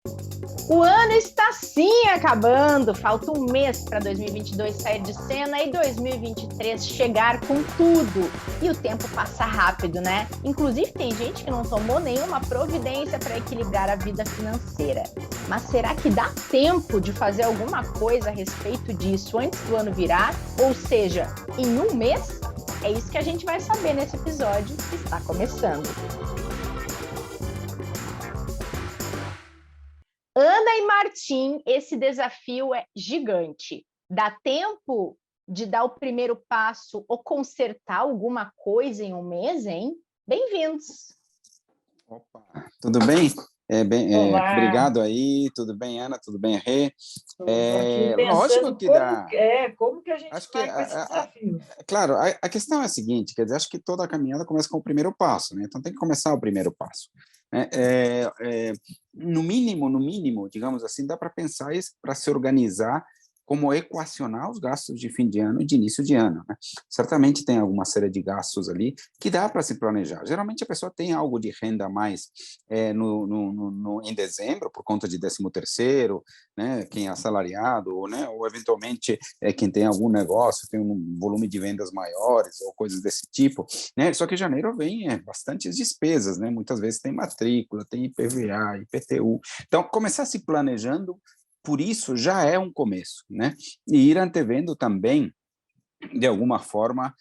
O ano está sim acabando, falta um mês para 2022 sair de cena e 2023 chegar com tudo. E o tempo passa rápido, né? Inclusive tem gente que não tomou nenhuma providência para equilibrar a vida financeira. Mas será que dá tempo de fazer alguma coisa a respeito disso antes do ano virar? Ou seja, em um mês? É isso que a gente vai saber nesse episódio que está começando. Ana e Martim, esse desafio é gigante. Dá tempo de dar o primeiro passo ou consertar alguma coisa em um mês, hein? Bem-vindos. Opa, tudo bem? Olá, Obrigado aí, tudo bem, Ana? Tudo bem, Rê? estou aqui Lógico pensando que dá. como que a gente Acho que, vai com esse desafio. claro, a questão é a seguinte, quer dizer, acho que toda a caminhada começa com o primeiro passo, né? Então tem que começar o primeiro passo, né? No mínimo, digamos assim, dá para pensar isso, para se organizar como equacionar os gastos de fim de ano e de início de ano, né? Certamente tem alguma série de gastos ali que dá para se planejar. Geralmente a pessoa tem algo de renda a mais em dezembro, por conta de 13º, né? Quem é assalariado, ou eventualmente quem tem algum negócio, tem um volume de vendas maiores ou coisas desse tipo, né? Só que janeiro vem bastantes despesas, né? Muitas vezes tem matrícula, tem IPVA, IPTU. Então, começar se planejando, por isso já é um começo, né? E ir antevendo também, de alguma forma,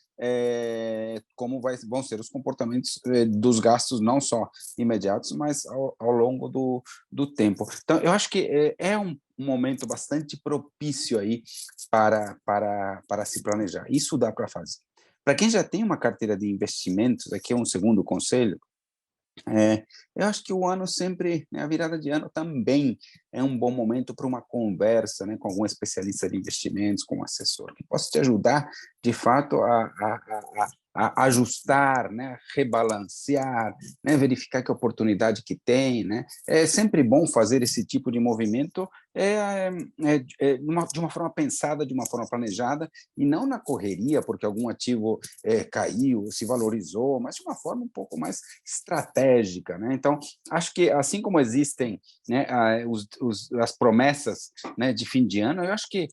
como vão ser os comportamentos dos gastos, não só imediatos, mas ao longo do tempo. Então, eu acho que é um momento bastante propício aí para se planejar. Isso dá para fazer. Para quem já tem uma carteira de investimentos, aqui é um segundo conselho. Eu acho que o ano sempre, né, a virada de ano também é um bom momento para uma conversa, né, com algum especialista de investimentos, com um assessor, que possa te ajudar, de fato, a ajustar, né, rebalancear, né, verificar que oportunidade que tem, né. É sempre bom fazer esse tipo de movimento de uma forma pensada, de uma forma planejada, e não na correria, porque algum ativo caiu, se valorizou, mas de uma forma um pouco mais estratégica, né? Então, acho que assim como existem, né, as promessas, né, de fim de ano, eu acho que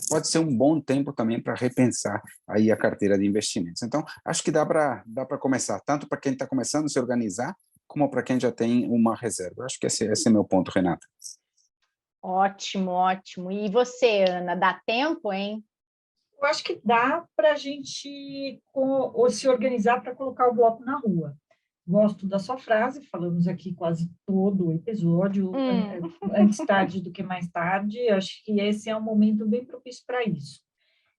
pode ser um bom tempo também para repensar aí a carteira de investimentos. Então, acho que dá para começar, tanto para quem está começando a se organizar, como para quem já tem uma reserva. Eu acho que esse é meu ponto, Renata. Ótimo, ótimo. E você, Ana, dá tempo, hein? Eu acho que dá para a gente ou se organizar para colocar o bloco na rua. Gosto da sua frase, falamos aqui quase todo o episódio, antes tarde do que mais tarde, acho que esse é um momento bem propício para isso.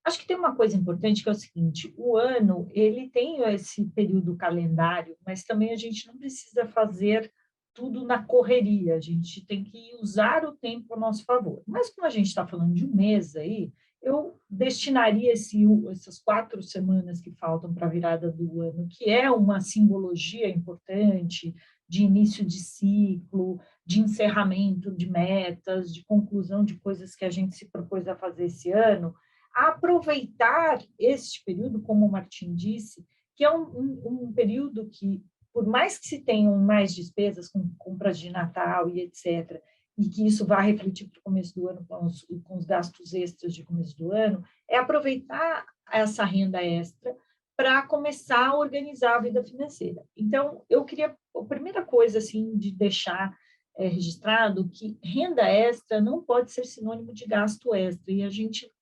Acho que tem uma coisa importante que é o seguinte, o ano, ele tem esse período calendário, mas também a gente não precisa fazer tudo na correria, a gente tem que usar o tempo a nosso favor. Mas como a gente está falando de um mês aí, eu destinaria essas 4 semanas que faltam para a virada do ano, que é uma simbologia importante de início de ciclo, de encerramento de metas, de conclusão de coisas que a gente se propôs a fazer esse ano, a aproveitar este período, como o Martim disse, que é um período que, por mais que se tenham mais despesas com compras de Natal e etc., e que isso vá refletir para o começo do ano com os gastos extras de começo do ano, é aproveitar essa renda extra para começar a organizar a vida financeira. Então, eu queria, a primeira coisa, assim, de deixar registrado que renda extra não pode ser sinônimo de gasto extra, e a gente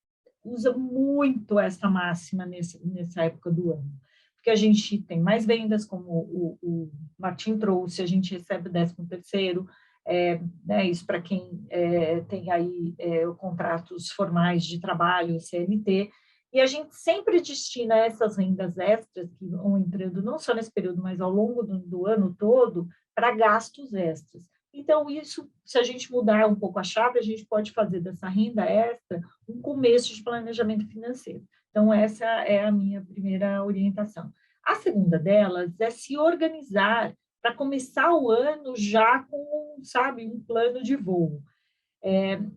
usa muito essa máxima nessa época do ano, porque a gente tem mais vendas, como o Martim trouxe, a gente recebe o 13º, né, isso para quem tem aí contratos formais de trabalho, CLT, e a gente sempre destina essas rendas extras que vão entrando não só nesse período, mas ao longo do ano todo, para gastos extras. Então, isso, se a gente mudar um pouco a chave, a gente pode fazer dessa renda extra um começo de planejamento financeiro. Então, essa é a minha primeira orientação. A segunda delas é se organizar para começar o ano já com, sabe, um plano de voo.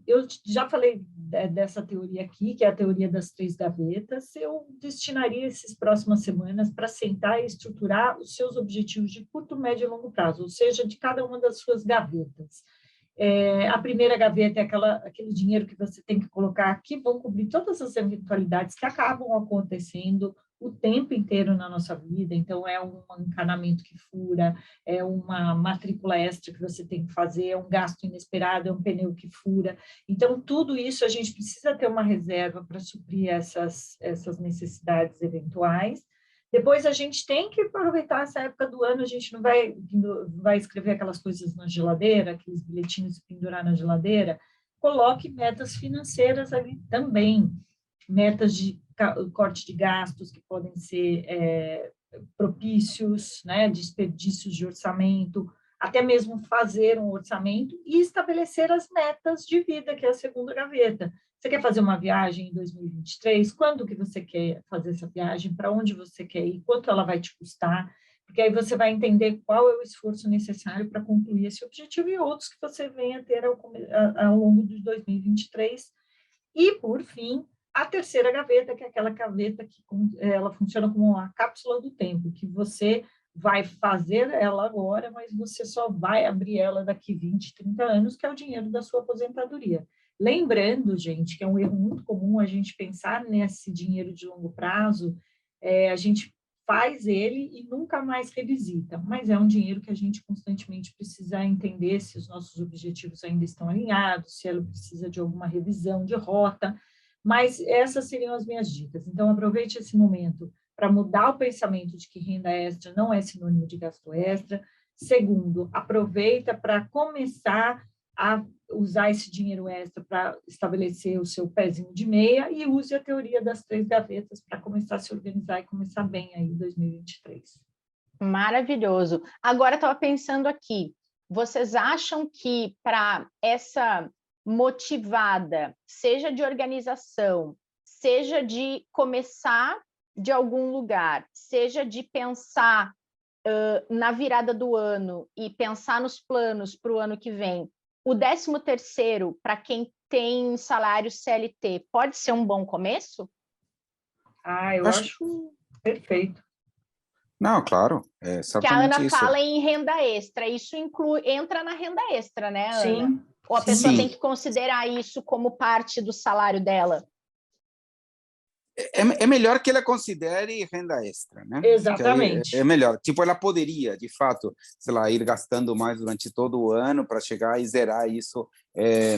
Eu já falei dessa teoria aqui, que é a teoria das 3 gavetas. Eu destinaria essas próximas semanas para sentar e estruturar os seus objetivos de curto, médio e longo prazo, ou seja, de cada uma das suas gavetas. A primeira gaveta é aquele dinheiro que você tem que colocar que vão cobrir todas as eventualidades que acabam acontecendo o tempo inteiro na nossa vida. Então, é um encanamento que fura, é uma matrícula extra que você tem que fazer, é um gasto inesperado, é um pneu que fura. Então, tudo isso a gente precisa ter uma reserva para suprir essas necessidades eventuais. Depois, a gente tem que aproveitar essa época do ano, a gente não vai escrever aquelas coisas na geladeira, aqueles bilhetinhos e pendurar na geladeira. Coloque metas financeiras ali também, metas de corte de gastos que podem ser propícios, né, desperdícios de orçamento, até mesmo fazer um orçamento e estabelecer as metas de vida, que é a segunda gaveta. Você quer fazer uma viagem em 2023? Quando que você quer fazer essa viagem? Para onde você quer ir? Quanto ela vai te custar? Porque aí você vai entender qual é o esforço necessário para concluir esse objetivo e outros que você venha a ter ao longo de 2023. E, por fim, a terceira gaveta, que é aquela gaveta que ela funciona como uma cápsula do tempo, que você vai fazer ela agora, mas você só vai abrir ela daqui 20, 30 anos, que é o dinheiro da sua aposentadoria. Lembrando, gente, que é um erro muito comum a gente pensar nesse dinheiro de longo prazo, a gente faz ele e nunca mais revisita, mas é um dinheiro que a gente constantemente precisa entender se os nossos objetivos ainda estão alinhados, se ela precisa de alguma revisão de rota, mas essas seriam as minhas dicas. Então, aproveite esse momento para mudar o pensamento de que renda extra não é sinônimo de gasto extra. Segundo, aproveita para começar a usar esse dinheiro extra para estabelecer o seu pezinho de meia e use a teoria das 3 gavetas para começar a se organizar e começar bem aí em 2023. Maravilhoso. Agora, estava pensando aqui, vocês acham que para essa motivada, seja de organização, seja de começar de algum lugar, seja de pensar na virada do ano e pensar nos planos para o ano que vem, o 13º, para quem tem salário CLT, pode ser um bom começo? Eu acho perfeito. Não, claro, Que a Ana isso. fala em renda extra, isso entra na renda extra, né, Ana? Sim. Ou a pessoa tem que considerar isso como parte do salário dela? É melhor que ela considere renda extra, né? Exatamente. É melhor. Tipo, ela poderia, de fato, sei lá, ir gastando mais durante todo o ano para chegar e zerar isso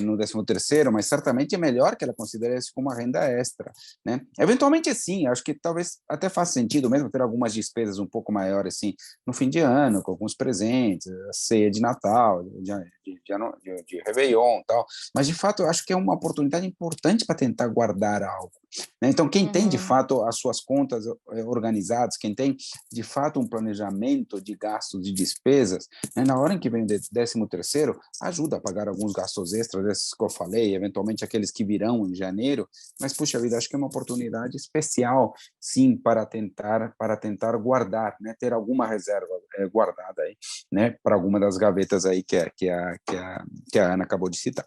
no 13º, mas certamente é melhor que ela considere isso como uma renda extra, né? Eventualmente, sim, acho que talvez até faça sentido mesmo ter algumas despesas um pouco maiores, assim, no fim de ano, com alguns presentes, a ceia de Natal, de Réveillon e tal, mas, de fato, eu acho que é uma oportunidade importante para tentar guardar algo, né? Então, quem tem, de fato, as suas contas organizadas, quem tem, de fato, um planejamento de gastos e despesas, né, na hora em que vem o 13º, ajuda a pagar alguns gastos extras, esses que eu falei, eventualmente aqueles que virão em janeiro, mas, puxa vida, acho que é uma oportunidade especial, sim, para tentar guardar, né, ter alguma reserva guardada aí, né, para alguma das gavetas aí que a Ana acabou de citar.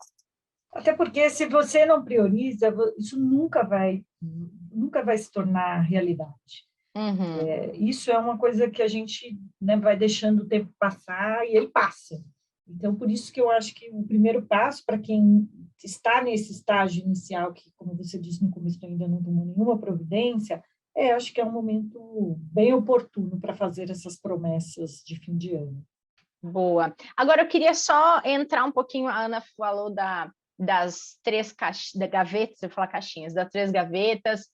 Até porque, se você não prioriza, isso nunca vai se tornar realidade. Isso é uma coisa que a gente, né, vai deixando o tempo passar e ele passa. Então, por isso que eu acho que o primeiro passo para quem está nesse estágio inicial, que, como você disse no começo, ainda não tomou nenhuma providência, acho que é um momento bem oportuno para fazer essas promessas de fim de ano. Boa. Agora, eu queria só entrar um pouquinho, a Ana falou das 3 gavetas, eu falo caixinhas, das 3 gavetas.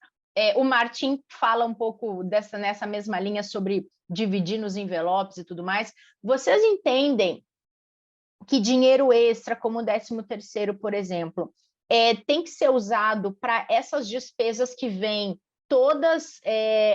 O Martim fala um pouco nessa mesma linha sobre dividir nos envelopes e tudo mais. Vocês entendem que dinheiro extra, como o 13º, por exemplo, tem que ser usado para essas despesas que vêm todas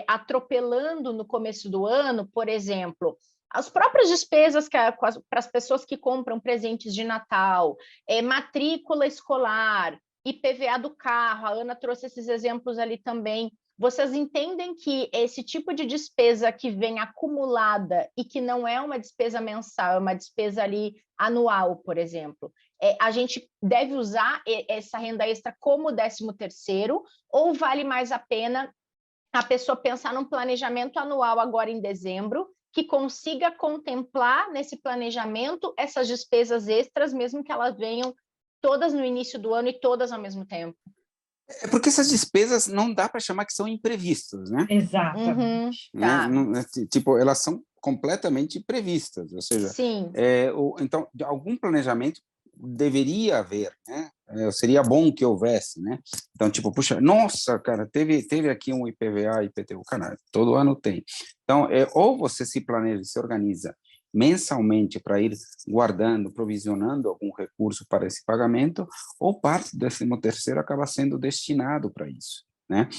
atropelando no começo do ano, por exemplo, as próprias despesas para as pessoas que compram presentes de Natal, matrícula escolar, IPVA do carro, a Ana trouxe esses exemplos ali também. Vocês entendem que esse tipo de despesa que vem acumulada e que não é uma despesa mensal, é uma despesa ali anual, por exemplo, a gente deve usar essa renda extra como 13º, ou vale mais a pena a pessoa pensar num planejamento anual agora em dezembro, que consiga contemplar nesse planejamento essas despesas extras, mesmo que elas venham todas no início do ano e todas ao mesmo tempo. É porque essas despesas não dá para chamar que são imprevistas, né? Exatamente. Tá. Tipo, elas são completamente previstas, ou seja, Sim. então, de algum planejamento deveria haver, né? Seria bom que houvesse, né? Então, tipo, puxa, nossa, cara, teve aqui um IPVA, IPTU, cara, todo ano tem. Então, ou você se planeja, se organiza mensalmente para ir guardando, provisionando algum recurso para esse pagamento, ou parte do 13º acaba sendo destinado para isso, né?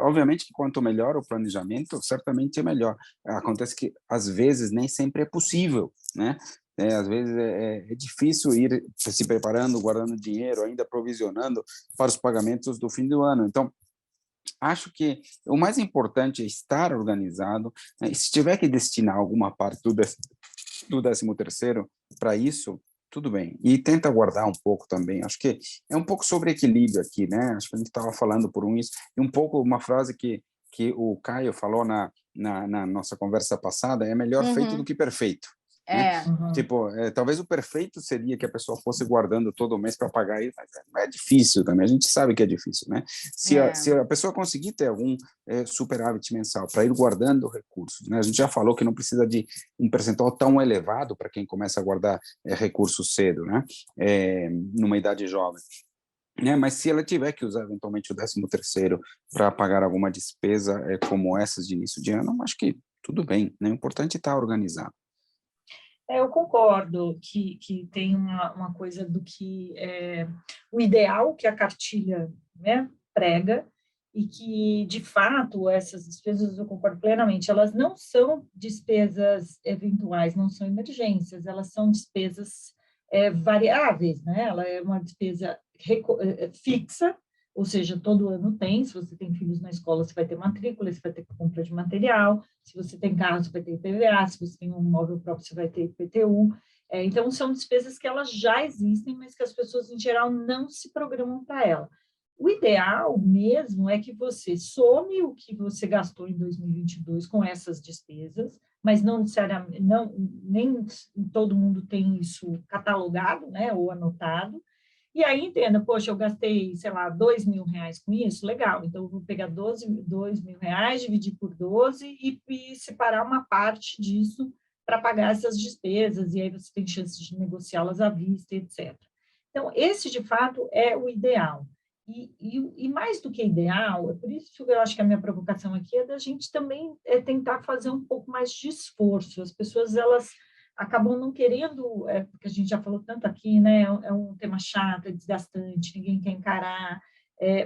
Obviamente que quanto melhor o planejamento, certamente é melhor. Acontece que, às vezes, nem sempre é possível, né? Às vezes é difícil ir se preparando, guardando dinheiro, ainda provisionando para os pagamentos do fim do ano. Então, acho que o mais importante é estar organizado, né? E se tiver que destinar alguma parte do 13º para isso, tudo bem. E tenta guardar um pouco também. Acho que é um pouco sobre equilíbrio aqui, né? Acho que a gente estava falando por isso. E um pouco uma frase que o Caio falou na nossa conversa passada, é melhor feito do que perfeito. Né? Tipo, talvez o perfeito seria que a pessoa fosse guardando todo mês para pagar, mas é difícil também, a gente sabe que é difícil, né? Se a pessoa conseguir ter algum superávit mensal para ir guardando recursos, né? A gente já falou que não precisa de um percentual tão elevado para quem começa a guardar recursos cedo, né? Numa idade jovem. Né, mas se ela tiver que usar eventualmente o 13º para pagar alguma despesa como essas de início de ano, acho que tudo bem, né? O importante é estar organizado. Eu concordo que tem uma coisa do que o ideal que a cartilha, né, prega, e que, de fato, essas despesas, eu concordo plenamente, elas não são despesas eventuais, não são emergências, elas são despesas variáveis, né? Ela é uma despesa fixa, ou seja, todo ano tem, se você tem filhos na escola, você vai ter matrícula, você vai ter compra de material, se você tem carro, você vai ter IPVA, se você tem um imóvel próprio, você vai ter IPTU. Então, são despesas que elas já existem, mas que as pessoas, em geral, não se programam para ela. O ideal mesmo é que você some o que você gastou em 2022 com essas despesas, mas não necessariamente, nem todo mundo tem isso catalogado, né, ou anotado. E aí entenda, poxa, eu gastei, sei lá, R$2.000 com isso, legal, então eu vou pegar R$2.000, dividir por 12 e separar uma parte disso para pagar essas despesas, e aí você tem chances de negociá-las à vista, etc. Então, esse, de fato, é o ideal. E mais do que ideal, é por isso que eu acho que a minha provocação aqui é da gente também tentar fazer um pouco mais de esforço. As pessoas, elas acabam não querendo, porque a gente já falou tanto aqui, né? É um tema chato, é desgastante, ninguém quer encarar,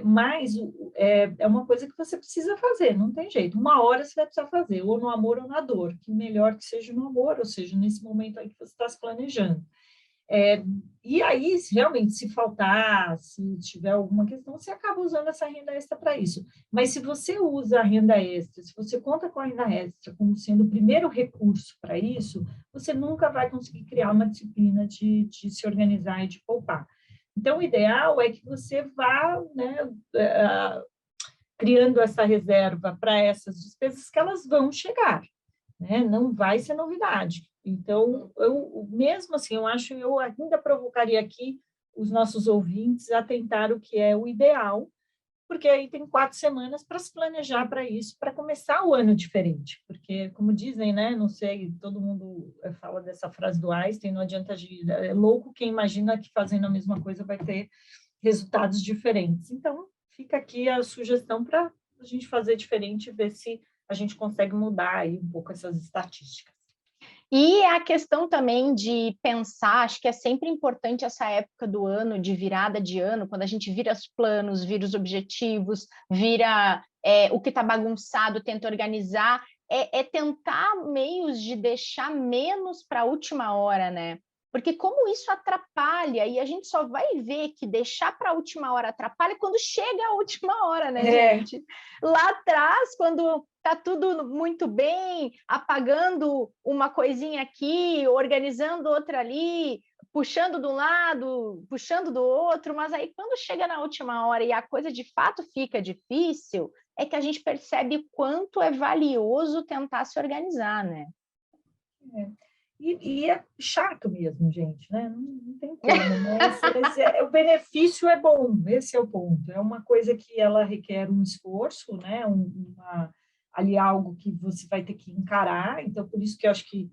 mas é uma coisa que você precisa fazer, não tem jeito. Uma hora você vai precisar fazer, ou no amor ou na dor, que melhor que seja no amor, ou seja, nesse momento aí que você está se planejando. E aí, realmente, se faltar, se tiver alguma questão, você acaba usando essa renda extra para isso. Mas se você usa a renda extra, se você conta com a renda extra como sendo o primeiro recurso para isso, você nunca vai conseguir criar uma disciplina de se organizar e de poupar. Então, o ideal é que você vá, né, criando essa reserva para essas despesas que elas vão chegar, né? Não vai ser novidade. Então, mesmo assim, eu ainda provocaria aqui os nossos ouvintes a tentar o que é o ideal, porque aí tem 4 semanas para se planejar para isso, para começar o ano diferente. Porque, como dizem, né? Não sei, todo mundo fala dessa frase do Einstein, não adianta agir. É louco quem imagina que fazendo a mesma coisa vai ter resultados diferentes. Então, fica aqui a sugestão para a gente fazer diferente e ver se a gente consegue mudar aí um pouco essas estatísticas. E a questão também de pensar, acho que é sempre importante essa época do ano, de virada de ano, quando a gente vira os planos, vira os objetivos, vira o que está bagunçado, tenta organizar, tentar meios de deixar menos para a última hora, né? Porque como isso atrapalha, e a gente só vai ver que deixar para a última hora atrapalha quando chega a última hora, né, gente? Lá atrás, quando está tudo muito bem, apagando uma coisinha aqui, organizando outra ali, puxando de um lado, puxando do outro, mas aí quando chega na última hora e a coisa de fato fica difícil, é que a gente percebe o quanto é valioso tentar se organizar, né? E é chato mesmo, gente, né? Não tem como, mas o benefício é bom, esse é o ponto. É uma coisa que ela requer um esforço, né? Ali algo que você vai ter que encarar. Então, por isso que eu acho que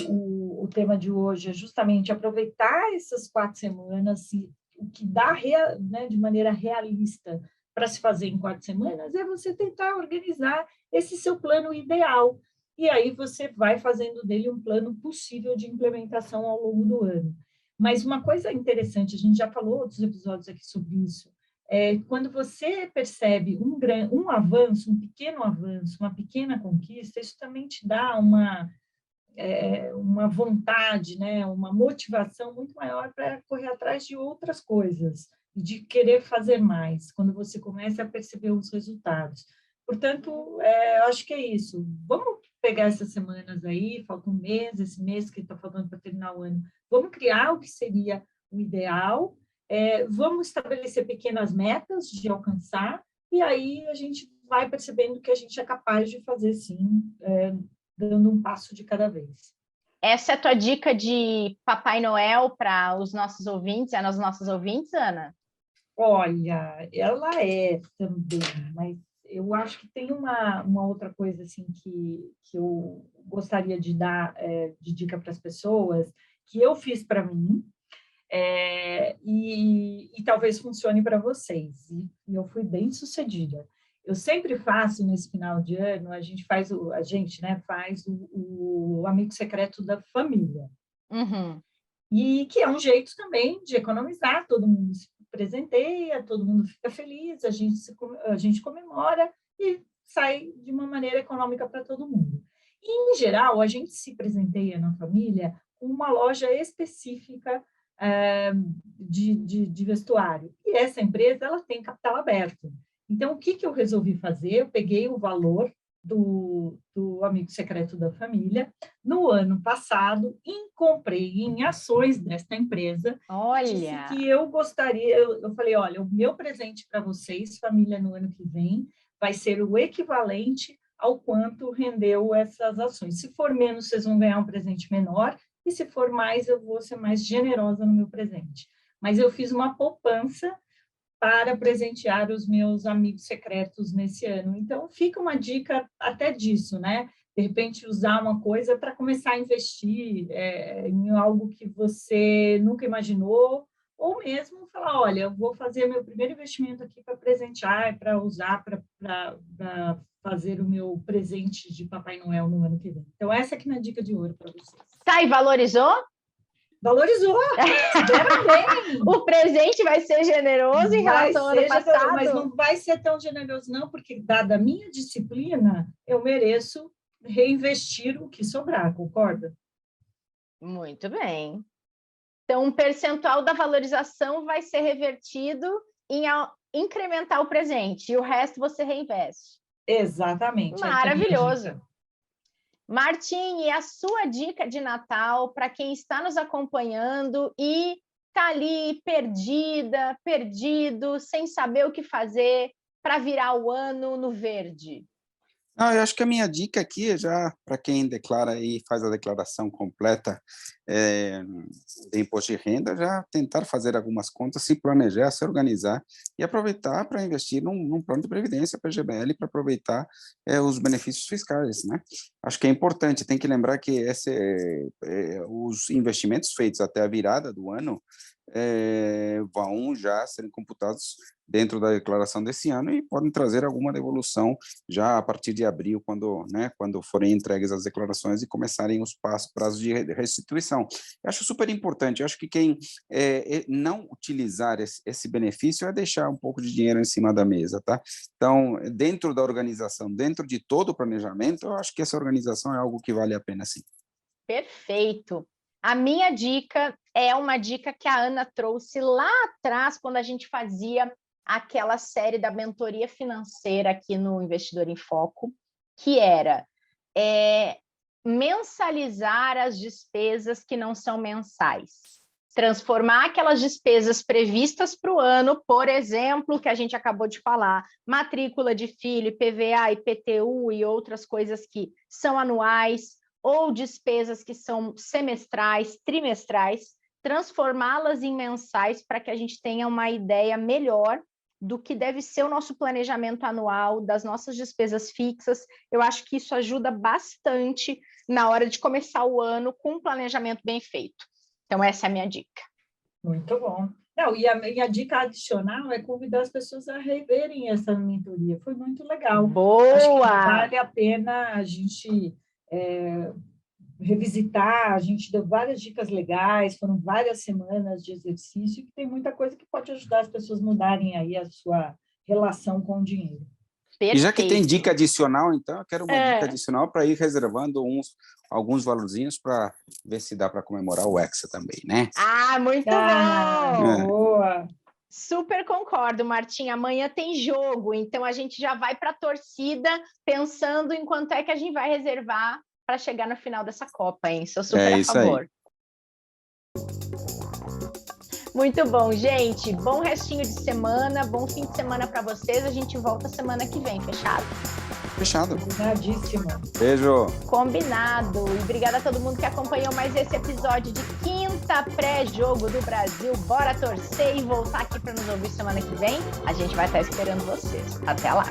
o tema de hoje é justamente aproveitar essas 4 semanas, o que dá né, de maneira realista para se fazer em 4 semanas é você tentar organizar esse seu plano ideal. E aí você vai fazendo dele um plano possível de implementação ao longo do ano. Mas uma coisa interessante, a gente já falou outros episódios aqui sobre isso, quando você percebe um avanço, um pequeno avanço, uma pequena conquista, isso também te dá uma vontade, né, uma motivação muito maior para correr atrás de outras coisas, de querer fazer mais, quando você começa a perceber os resultados. Portanto, eu acho que é isso. Vamos pegar essas semanas aí, falta um mês, esse mês que está faltando para terminar o ano, vamos criar o que seria o ideal, vamos estabelecer pequenas metas de alcançar, e aí a gente vai percebendo que a gente é capaz de fazer, sim, dando um passo de cada vez. Essa é a tua dica de Papai Noel para os nossos ouvintes, as nossas ouvintes, Ana? Olha, ela é também, mas eu acho que tem uma outra coisa assim que eu gostaria de dar de dica para as pessoas, que eu fiz para mim, e talvez funcione para vocês. E eu fui bem sucedida. Eu sempre faço nesse final de ano, a gente faz o amigo secreto da família. Uhum. E que é um jeito também de economizar, todo mundo se presenteia, todo mundo fica feliz, a gente comemora e sai de uma maneira econômica para todo mundo. E, em geral, a gente se presenteia na família com uma loja específica de vestuário. E essa empresa ela tem capital aberto. Então, o que eu resolvi fazer? Eu peguei o valor do amigo secreto da família no ano passado e comprei em ações desta empresa. Olha! Disse que eu gostaria, eu falei, olha, o meu presente para vocês, família, no ano que vem, vai ser o equivalente ao quanto rendeu essas ações. Se for menos, vocês vão ganhar um presente menor, e se for mais, eu vou ser mais generosa no meu presente. Mas eu fiz uma poupança para presentear os meus amigos secretos nesse ano. Então, fica uma dica até disso, né? De repente, usar uma coisa para começar a investir em algo que você nunca imaginou, ou mesmo falar, olha, eu vou fazer meu primeiro investimento aqui para presentear, para usar, para fazer o meu presente de Papai Noel no ano que vem. Então, essa aqui é a dica de ouro para vocês. Tá, e valorizou? Valorizou, se deram bem. O presente vai ser generoso em relação ao ano passado? Mas não vai ser tão generoso, não, porque, dada a minha disciplina, eu mereço reinvestir o que sobrar, concorda? Muito bem. Então, um percentual da valorização vai ser revertido em incrementar o presente, e o resto você reinveste. Exatamente. Maravilhoso. Martim, e a sua dica de Natal para quem está nos acompanhando e está ali perdida, perdido, sem saber o que fazer para virar o ano no verde? Não, eu acho que a minha dica aqui é já para quem declara e faz a declaração completa de imposto de renda, já tentar fazer algumas contas, se planejar, se organizar e aproveitar para investir num plano de previdência para a GBL, para aproveitar os benefícios fiscais, né? Acho que é importante, tem que lembrar que os investimentos feitos até a virada do ano vão já serem computados dentro da declaração desse ano e podem trazer alguma devolução já a partir de abril, quando forem entregues as declarações e começarem os prazos de restituição. Eu acho super importante, eu acho que quem não utilizar esse benefício é deixar um pouco de dinheiro em cima da mesa, tá? Então, dentro da organização, dentro de todo o planejamento, eu acho que essa organização é algo que vale a pena, sim. Perfeito. A minha dica é uma dica que a Ana trouxe lá atrás, quando a gente fazia aquela série da mentoria financeira aqui no Investidor em Foco, que era mensalizar as despesas que não são mensais. Transformar aquelas despesas previstas para o ano, por exemplo, que a gente acabou de falar, matrícula de filho, IPVA, IPTU e outras coisas que são anuais, ou despesas que são semestrais, trimestrais, transformá-las em mensais para que a gente tenha uma ideia melhor do que deve ser o nosso planejamento anual, das nossas despesas fixas. Eu acho que isso ajuda bastante na hora de começar o ano com um planejamento bem feito. Então, essa é a minha dica. Muito bom. Não, e a dica adicional é convidar as pessoas a reverem essa mentoria. Foi muito legal. Boa! Acho que vale a pena a gente revisitar. A gente deu várias dicas legais, foram várias semanas de exercício, e tem muita coisa que pode ajudar as pessoas a mudarem aí a sua relação com o dinheiro. Perfeito. E já que tem dica adicional, então, eu quero uma dica adicional para ir reservando alguns valorzinhos para ver se dá para comemorar o Hexa também, né? Muito bom! Boa! Super concordo, Martinha. Amanhã tem jogo, então a gente já vai para a torcida pensando em quanto é que a gente vai reservar para chegar no final dessa Copa, hein? Sou super a favor. Aí. Muito bom, gente. Bom restinho de semana, bom fim de semana para vocês. A gente volta semana que vem, fechado? Fechado. Combinadíssimo. Beijo. Combinado. E obrigada a todo mundo que acompanhou mais esse episódio de quinta pré-jogo do Brasil. Bora torcer e voltar aqui para nos ouvir semana que vem. A gente vai estar esperando vocês. Até lá.